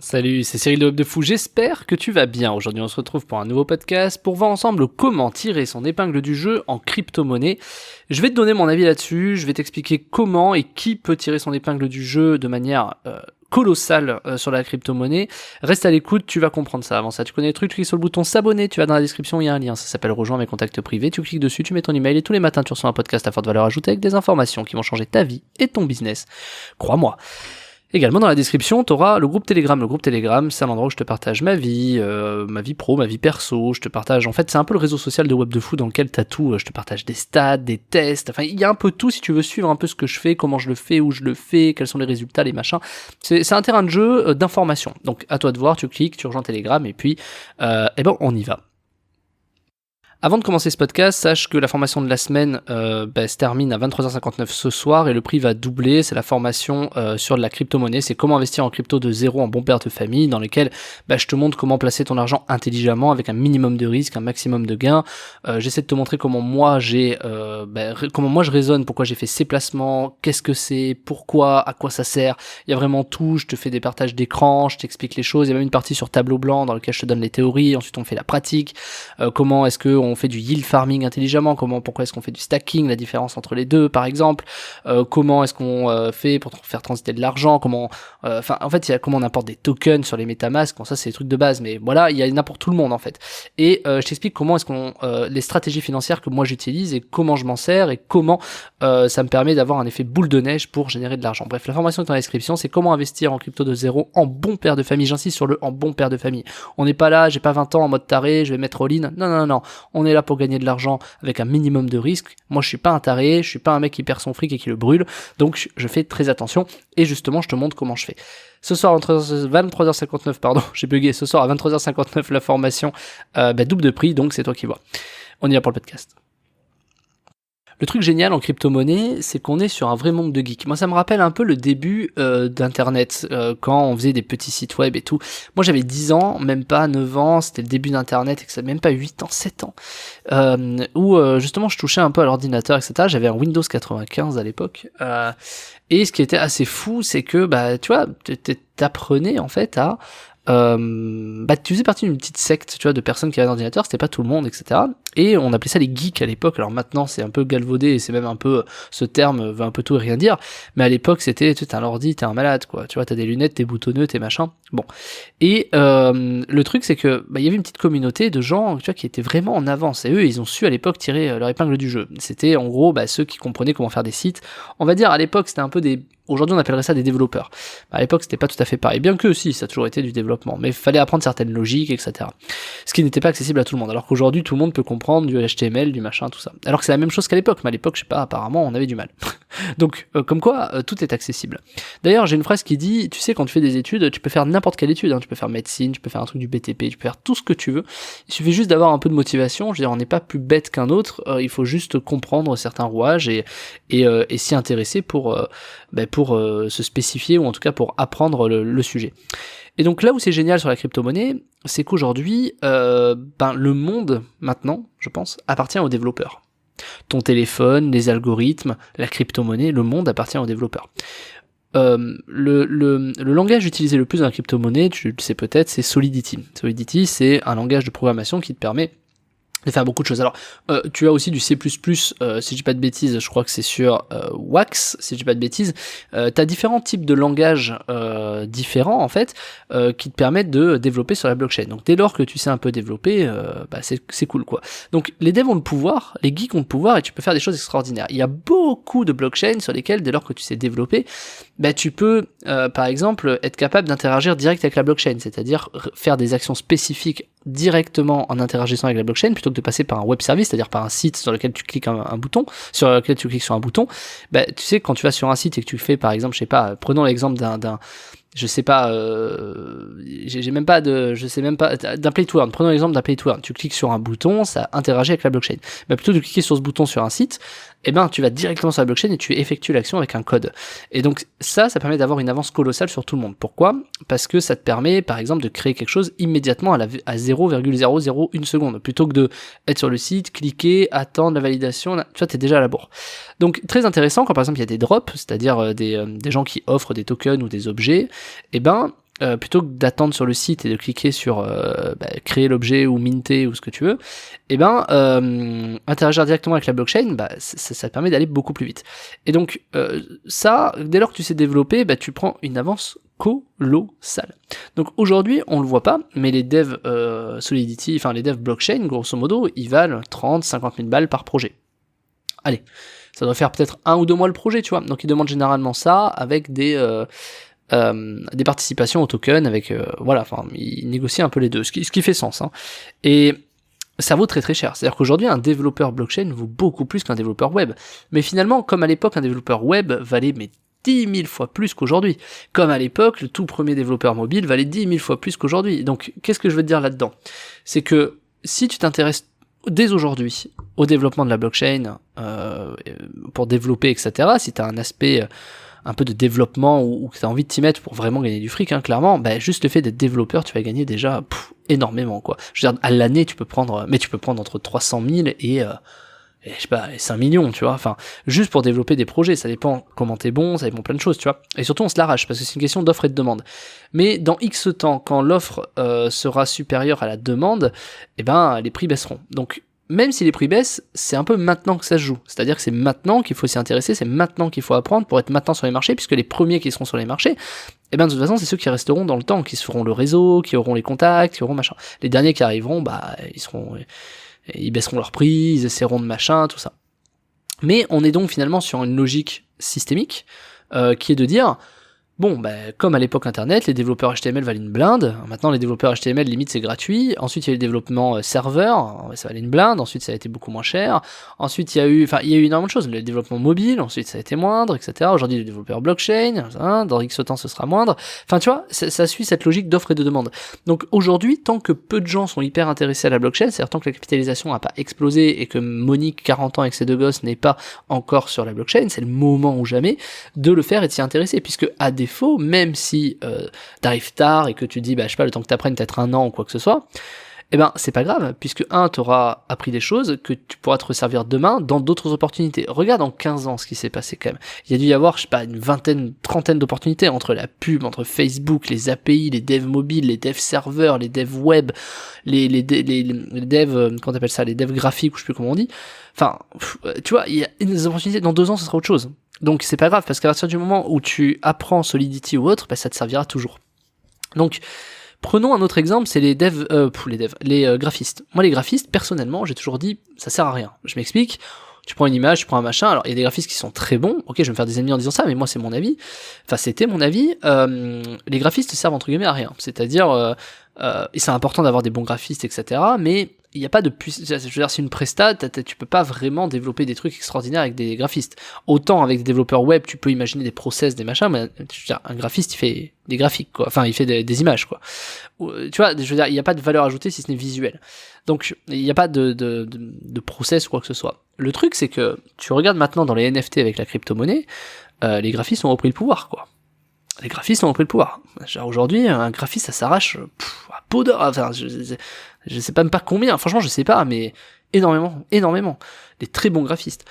Salut, c'est Cyril de Hub de Fou, j'espère que tu vas bien. Aujourd'hui on se retrouve pour un nouveau podcast pour voir ensemble comment tirer son épingle du jeu en crypto-monnaie. Je vais te donner mon avis là-dessus, je vais t'expliquer comment et qui peut tirer son épingle du jeu de manière colossale sur la crypto-monnaie. Reste à l'écoute, tu vas comprendre ça. Avant ça, tu connais le truc, tu cliques sur le bouton s'abonner, tu vas dans la description, il y a un lien, ça s'appelle rejoindre mes contacts privés, tu cliques dessus, tu mets ton email et tous les matins tu reçois un podcast à forte valeur ajoutée avec des informations qui vont changer ta vie et ton business. Crois-moi. Également dans la description, tu auras le groupe Telegram. Le groupe Telegram, c'est un endroit où je te partage ma vie pro, ma vie perso. Je te partage, en fait, c'est un peu le réseau social de Web de Fou dans lequel t'as tout. Je te partage des stats, des tests. Enfin, il y a un peu tout si tu veux suivre un peu ce que je fais, comment je le fais, où je le fais, quels sont les résultats, les machins. C'est un terrain de jeu d'information. Donc à toi de voir, tu cliques, tu rejoins Telegram et puis, on y va. Avant de commencer ce podcast, sache que la formation de la semaine se termine à 23h59 ce soir et le prix va doubler. C'est la formation sur de la crypto-monnaie. C'est comment investir en crypto de zéro en bon père de famille, dans lequel je te montre comment placer ton argent intelligemment avec un minimum de risque, un maximum de gains. J'essaie de te montrer comment moi comment moi je raisonne, pourquoi j'ai fait ces placements, qu'est-ce que c'est, pourquoi, à quoi ça sert. Il y a vraiment tout. Je te fais des partages d'écran, je t'explique les choses. Il y a même une partie sur tableau blanc dans lequel je te donne les théories. Ensuite on fait la pratique. Comment est-ce que on fait du yield farming intelligemment, pourquoi est-ce qu'on fait du stacking, la différence entre les deux par exemple, comment est-ce qu'on fait pour faire transiter de l'argent, comment il y a comment on importe des tokens sur les MetaMask. Bon, ça c'est des trucs de base, mais voilà, il y en a pour tout le monde en fait. Et je t'explique comment est-ce qu'on les stratégies financières que moi j'utilise et comment je m'en sers et comment ça me permet d'avoir un effet boule de neige pour générer de l'argent. Bref, la formation est dans la description, c'est comment investir en crypto de zéro en bon père de famille. J'insiste sur le en bon père de famille. On n'est pas là, j'ai pas 20 ans en mode taré, je vais mettre all-in. Non. On est là pour gagner de l'argent avec un minimum de risque. Moi, je suis pas un taré, je suis pas un mec qui perd son fric et qui le brûle. Donc, je fais très attention et justement, je te montre comment je fais. Ce soir, 23h59, pardon, j'ai bugué. Ce soir, à 23h59, la formation double de prix, donc c'est toi qui vois. On y va pour le podcast. Le truc génial en crypto-monnaie, c'est qu'on est sur un vrai monde de geeks. Moi, ça me rappelle un peu le début d'Internet, quand on faisait des petits sites web et tout. Moi, j'avais 10 ans, même pas 9 ans, c'était le début d'Internet, et que ça même pas 8 ans, 7 ans, où justement, je touchais un peu à l'ordinateur, etc. J'avais un Windows 95 à l'époque. Et ce qui était assez fou, c'est que, tu vois, t'apprenais en fait à... tu faisais partie d'une petite secte, tu vois, de personnes qui avaient un ordinateur, c'était pas tout le monde, etc. Et on appelait ça les geeks à l'époque. Alors maintenant, c'est un peu galvaudé, et c'est même un peu, ce terme veut un peu tout et rien dire. Mais à l'époque, c'était, tu sais, t'as un ordi, t'es un malade, quoi. Tu vois, t'as des lunettes, t'es boutonneux, t'es machin. Bon. Et, le truc, c'est que, il y avait une petite communauté de gens, tu vois, qui étaient vraiment en avance. Et eux, ils ont su à l'époque tirer leur épingle du jeu. C'était, en gros, ceux qui comprenaient comment faire des sites. On va dire, à l'époque, c'était un peu des... Aujourd'hui, on appellerait ça des développeurs. À l'époque, c'était pas tout à fait pareil. Bien que, si, ça a toujours été du développement. Mais il fallait apprendre certaines logiques, etc. Ce qui n'était pas accessible à tout le monde. Alors qu'aujourd'hui, tout le monde peut comprendre du HTML, du machin, tout ça. Alors que c'est la même chose qu'à l'époque. Mais à l'époque, je sais pas, apparemment, on avait du mal. Donc, comme quoi, tout est accessible. D'ailleurs, j'ai une phrase qui dit, tu sais, quand tu fais des études, tu peux faire n'importe quelle étude. Hein. Tu peux faire médecine, tu peux faire un truc du BTP, tu peux faire tout ce que tu veux. Il suffit juste d'avoir un peu de motivation. Je veux dire, on n'est pas plus bête qu'un autre. Il faut juste comprendre certains rouages et s'y intéresser pour se spécifier ou en tout cas pour apprendre le sujet. Et donc là où c'est génial sur la crypto-monnaie, c'est qu'aujourd'hui, le monde, maintenant, je pense, appartient aux développeurs. Ton téléphone, les algorithmes, la crypto-monnaie, le monde appartient aux développeurs. Le langage utilisé le plus dans la crypto-monnaie, tu le sais peut-être, c'est Solidity. Solidity, c'est un langage de programmation qui te permet de faire beaucoup de choses. Alors, tu as aussi du C++, si je dis pas de bêtises, je crois que c'est sur Wax, si je dis pas de bêtises. T'as différents types de langages différents, en fait, qui te permettent de développer sur la blockchain. Donc, dès lors que tu sais un peu développer, c'est cool, quoi. Donc, les devs ont le pouvoir, les geeks ont le pouvoir, et tu peux faire des choses extraordinaires. Il y a beaucoup de blockchains sur lesquelles, dès lors que tu sais développer, tu peux, par exemple, être capable d'interagir direct avec la blockchain, c'est-à-dire faire des actions spécifiques directement en interagissant avec la blockchain plutôt que de passer par un web service, c'est-à-dire par un site sur lequel tu cliques un bouton, sur lequel tu cliques sur un bouton. Tu sais, quand tu vas sur un site et que tu fais, par exemple, je sais pas, prenons l'exemple d'un je sais pas, d'un play to earn. Prenons l'exemple d'un play to earn. Tu cliques sur un bouton, ça interagit avec la blockchain. Plutôt que de cliquer sur ce bouton sur un site, tu vas directement sur la blockchain et tu effectues l'action avec un code. Et donc ça permet d'avoir une avance colossale sur tout le monde. Pourquoi ? Parce que ça te permet, par exemple, de créer quelque chose immédiatement à 0,001 seconde, plutôt que de être sur le site, cliquer, attendre la validation. Tu vois, t'es déjà à la bourre. Donc très intéressant quand par exemple il y a des drops, c'est-à-dire des gens qui offrent des tokens ou des objets. plutôt que d'attendre sur le site et de cliquer sur créer l'objet ou minter ou ce que tu veux, interagir directement avec la blockchain, ça te permet d'aller beaucoup plus vite. Et donc ça, dès lors que tu sais développer, tu prends une avance colossale. Donc aujourd'hui, on le voit pas, mais les devs Solidity, enfin les devs blockchain, grosso modo, ils valent 30-50 000 balles par projet. Allez, ça doit faire peut-être 1 ou 2 mois le projet, tu vois. Donc ils demandent généralement ça avec des participations au token, avec ils négocient un peu les deux, ce qui fait sens, hein. Et ça vaut très très cher. C'est-à-dire qu'aujourd'hui, un développeur blockchain vaut beaucoup plus qu'un développeur web. Mais finalement, comme à l'époque, un développeur web valait 10 000 fois plus qu'aujourd'hui. Comme à l'époque, le tout premier développeur mobile valait 10 000 fois plus qu'aujourd'hui. Donc, qu'est-ce que je veux te dire là-dedans? C'est que si tu t'intéresses dès aujourd'hui au développement de la blockchain, pour développer, etc., si tu as un aspect un peu de développement ou que tu as envie de t'y mettre pour vraiment gagner du fric, hein, clairement, juste le fait d'être développeur, tu vas gagner déjà énormément, quoi. Je veux dire, à l'année, tu peux prendre entre 300 000 et 5 millions, tu vois, enfin, juste pour développer des projets, ça dépend comment t'es bon, ça dépend plein de choses, tu vois, et surtout on se l'arrache, parce que c'est une question d'offre et de demande. Mais dans X temps, quand l'offre sera supérieure à la demande, les prix baisseront. Donc, même si les prix baissent, c'est un peu maintenant que ça se joue, c'est-à-dire que c'est maintenant qu'il faut s'y intéresser, c'est maintenant qu'il faut apprendre pour être maintenant sur les marchés, puisque les premiers qui seront sur les marchés, de toute façon, c'est ceux qui resteront dans le temps, qui se feront le réseau, qui auront les contacts, qui auront machin. Les derniers qui arriveront, ils baisseront leur prix, ils essaieront de machin, tout ça. Mais on est donc finalement sur une logique systémique qui est de dire, comme à l'époque internet, les développeurs HTML valaient une blinde, maintenant les développeurs HTML limite c'est gratuit, ensuite il y a eu le développement serveur, ça valait une blinde, ensuite ça a été beaucoup moins cher, ensuite il y a eu énormément de choses, le développement mobile, ensuite ça a été moindre, etc. Aujourd'hui les développeurs blockchain, dans X temps ce sera moindre, enfin tu vois, ça suit cette logique d'offre et de demande. Donc aujourd'hui, tant que peu de gens sont hyper intéressés à la blockchain, c'est-à-dire tant que la capitalisation n'a pas explosé et que Monique, 40 ans avec ses 2 gosses, n'est pas encore sur la blockchain, c'est le moment ou jamais de le faire et de s'y intéresser, puisque à défaut, même si t'arrives tard et que tu dis, le temps que t'apprennes peut-être 1 an ou quoi que ce soit, c'est pas grave, puisque t'auras appris des choses que tu pourras te resservir demain dans d'autres opportunités. Regarde en 15 ans ce qui s'est passé quand même. Il y a dû y avoir, une vingtaine, trentaine d'opportunités entre la pub, entre Facebook, les API, les devs mobiles, les devs serveurs, les devs web, les devs, comment t'appelles ça, les devs graphiques, ou je sais plus comment on dit. Enfin, tu vois, il y a des opportunités, dans 2 ans, ce sera autre chose. Donc c'est pas grave, parce qu'à partir du moment où tu apprends Solidity ou autre, ça te servira toujours. Donc, prenons un autre exemple, c'est les graphistes. Moi, les graphistes, personnellement, j'ai toujours dit, ça sert à rien. Je m'explique. Tu prends une image, tu prends un machin, alors il y a des graphistes qui sont très bons, ok, je vais me faire des ennemis en disant ça, mais moi c'est mon avis, c'était mon avis, les graphistes servent entre guillemets à rien, c'est-à-dire, c'est important d'avoir des bons graphistes, etc., mais il n'y a pas de puissance, je veux dire, c'est une presta, tu peux pas vraiment développer des trucs extraordinaires avec des graphistes. Autant avec des développeurs web, tu peux imaginer des process, des machins, mais je veux dire, un graphiste, il fait des graphiques, quoi. Enfin, il fait des images, quoi. Tu vois, je veux dire, il n'y a pas de valeur ajoutée si ce n'est visuel. Donc, il n'y a pas de process ou quoi que ce soit. Le truc, c'est que tu regardes maintenant dans les NFT avec la crypto-monnaie, les graphistes ont repris le pouvoir, quoi. Les graphistes ont repris le pouvoir. Genre aujourd'hui, un graphiste, ça s'arrache à peau d'or. Enfin, je sais même pas combien. Franchement, je sais pas, mais énormément. Des très bons graphistes.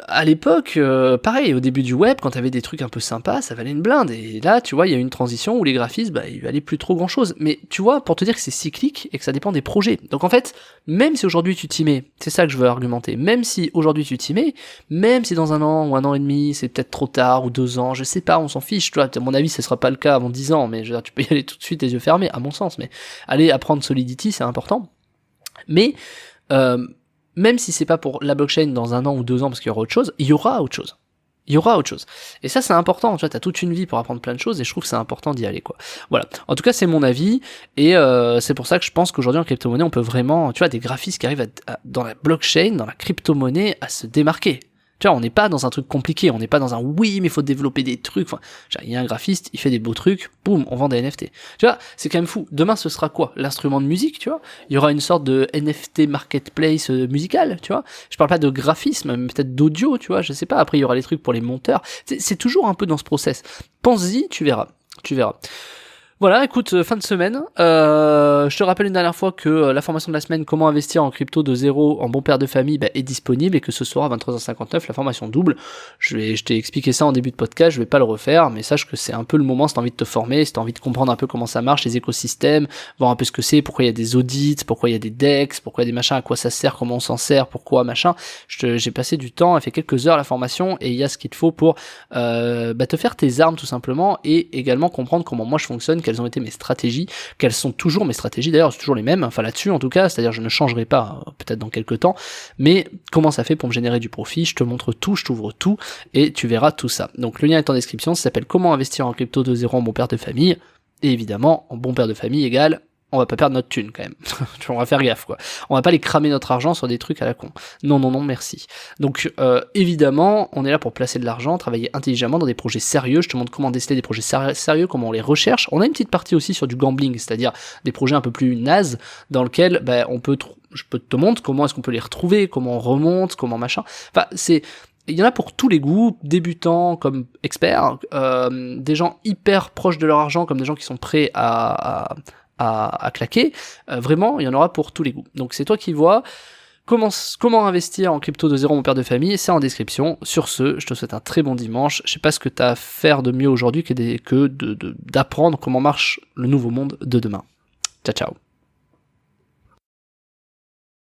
À l'époque, pareil, au début du web, quand t'avais des trucs un peu sympas, ça valait une blinde. Et là, tu vois, il y a eu une transition où les graphistes, ils valaient plus trop grand chose. Mais tu vois, pour te dire que c'est cyclique et que ça dépend des projets. Donc en fait, même si aujourd'hui tu t'y mets, c'est ça que je veux argumenter, même si aujourd'hui tu t'y mets, même si dans 1 an ou 1 an et demi, c'est peut-être trop tard, ou 2 ans, je sais pas, on s'en fiche, tu vois, à mon avis, ce sera pas le cas avant 10 ans, mais je veux dire, tu peux y aller tout de suite les yeux fermés, à mon sens, mais aller apprendre Solidity, c'est important. Mais, même si c'est pas pour la blockchain dans 1 an ou 2 ans parce qu'il y aura autre chose, il y aura autre chose. Et ça, c'est important, tu vois, t'as toute une vie pour apprendre plein de choses, et je trouve que c'est important d'y aller, quoi. Voilà. En tout cas, c'est mon avis, et c'est pour ça que je pense qu'aujourd'hui, en crypto-monnaie, on peut vraiment, tu vois, des graphistes qui arrivent dans la blockchain, dans la crypto-monnaie, à se démarquer. Tu vois, on n'est pas dans un truc compliqué, on n'est pas dans un oui, mais il faut développer des trucs. Enfin, il y a un graphiste, il fait des beaux trucs, boum, on vend des NFT. Tu vois, c'est quand même fou. Demain, ce sera quoi? L'instrument de musique, tu vois? Il y aura une sorte de NFT marketplace musical, tu vois? Je parle pas de graphisme, mais peut-être d'audio, tu vois? Je sais pas. Après, il y aura les trucs pour les monteurs. C'est toujours un peu dans ce process. Pense-y, tu verras. Voilà, écoute, fin de semaine. Je te rappelle une dernière fois que la formation de la semaine, comment investir en crypto de zéro en bon père de famille, est disponible et que ce soir à 23h59, la formation double. Je t'ai expliqué ça en début de podcast, je vais pas le refaire, mais sache que c'est un peu le moment si t'as envie de te former, si t'as envie de comprendre un peu comment ça marche, les écosystèmes, voir un peu ce que c'est, pourquoi il y a des audits, pourquoi il y a des DEX, pourquoi il y a des machins, à quoi ça sert, comment on s'en sert, pourquoi machin. J'ai passé du temps, elle fait quelques heures la formation et il y a ce qu'il te faut pour te faire tes armes tout simplement et également comprendre comment moi je fonctionne, quelles ont été mes stratégies, quelles sont toujours mes stratégies, d'ailleurs c'est toujours les mêmes, enfin là-dessus en tout cas, c'est-à-dire je ne changerai pas peut-être dans quelques temps, mais comment ça fait pour me générer du profit, je te montre tout, je t'ouvre tout, et tu verras tout ça. Donc le lien est en description, ça s'appelle comment investir en crypto de zéro en bon père de famille, et évidemment, en bon père de famille égale on va pas perdre notre thune quand même. On va faire gaffe quoi. On va pas aller cramer notre argent sur des trucs à la con. Non, merci. Donc évidemment, on est là pour placer de l'argent, travailler intelligemment dans des projets sérieux. Je te montre comment déceler des projets sérieux, comment on les recherche. On a une petite partie aussi sur du gambling, c'est-à-dire des projets un peu plus nazes dans lesquels je peux te montrer comment est-ce qu'on peut les retrouver, comment on remonte, comment machin. Enfin, il y en a pour tous les goûts, débutants comme experts, des gens hyper proches de leur argent comme des gens qui sont prêts à claquer, vraiment il y en aura pour tous les goûts. Donc c'est toi qui vois. Comment investir en crypto de zéro mon père de famille, c'est en description. Sur ce, je te souhaite un très bon dimanche. Je sais pas ce que t'as à faire de mieux aujourd'hui que d'apprendre comment marche le nouveau monde de demain. Ciao ciao.